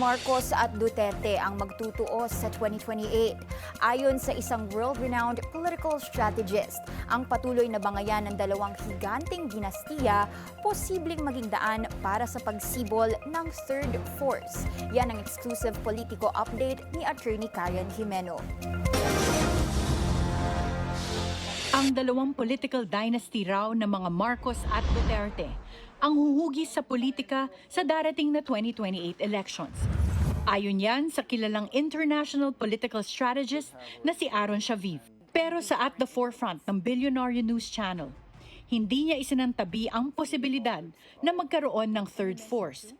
Marcos at Duterte ang magtutuos sa 2028. Ayon sa isang world-renowned political strategist, ang patuloy na bangayan ng dalawang higanting dinastiya posibleng maging daan para sa pagsibol ng third force. Yan ang exclusive Politico update ni Attorney Karen Jimeno. Ang dalawang political dynasty raw ng mga Marcos at Duterte ang huhugis sa politika sa darating na 2028 elections. Ayon yan sa kilalang international political strategist na si Aaron Shaviv. Pero sa At the Forefront ng Billionaire News Channel, hindi niya isinantabi ang posibilidad na magkaroon ng third force,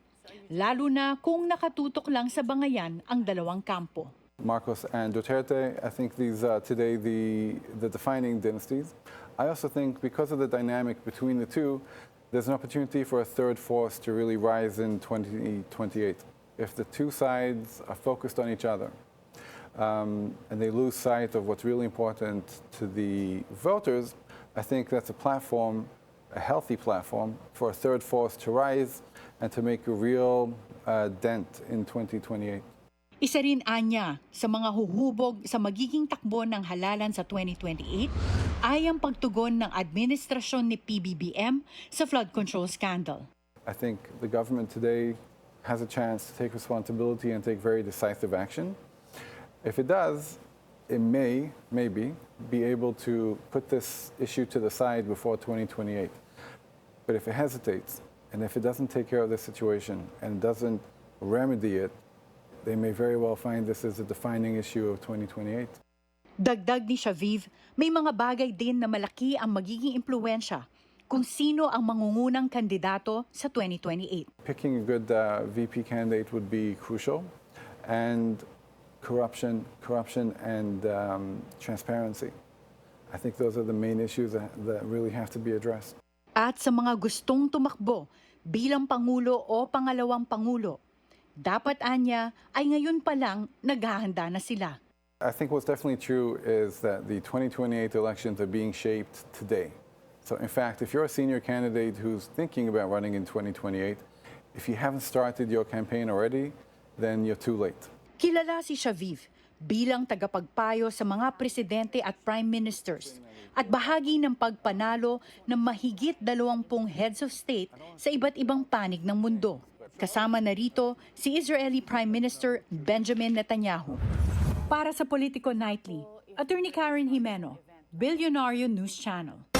lalo na kung nakatutok lang sa bangayan ang dalawang kampo. Marcos and Duterte, I think these are today the defining dynasties. I also think because of the dynamic between the two, there's an opportunity for a third force to really rise in 2028. If the two sides are focused on each other and they lose sight of what's really important to the voters, I think that's a platform, a healthy platform, for a third force to rise and to make a real dent in 2028. Isa rin anya sa mga huhubog sa magiging takbo ng halalan sa 2028 ay ang pagtugon ng administrasyon ni PBBM sa flood control scandal. I think the government today has a chance to take responsibility and take very decisive action. If it does, it maybe, be able to put this issue to the side before 2028. But if it hesitates, and if it doesn't take care of this situation and doesn't remedy it, they may very well find this as a defining issue of 2028. Dagdag ni Shaviv, may mga bagay din na malaki ang magiging impluwensya kung sino ang mangungunang kandidato sa 2028. Picking a good VP candidate would be crucial, and corruption and transparency. I think those are the main issues that really have to be addressed. At sa mga gustong tumakbo bilang Pangulo o pangalawang Pangulo, dapat anya ay ngayon pa lang naghahanda na sila. I think what's definitely true is that the 2028 elections are being shaped today. So in fact, if you're a senior candidate who's thinking about running in 2028, if you haven't started your campaign already, then you're too late. Kilala si Shaviv bilang tagapagpayo sa mga presidente at prime ministers at bahagi ng pagpanalo ng mahigit 20 heads of state sa iba't ibang panig ng mundo. Kasama na rito si Israeli Prime Minister Benjamin Netanyahu. Para sa Politico Nightly, Attorney Karen Jimeno, Billionaire News Channel.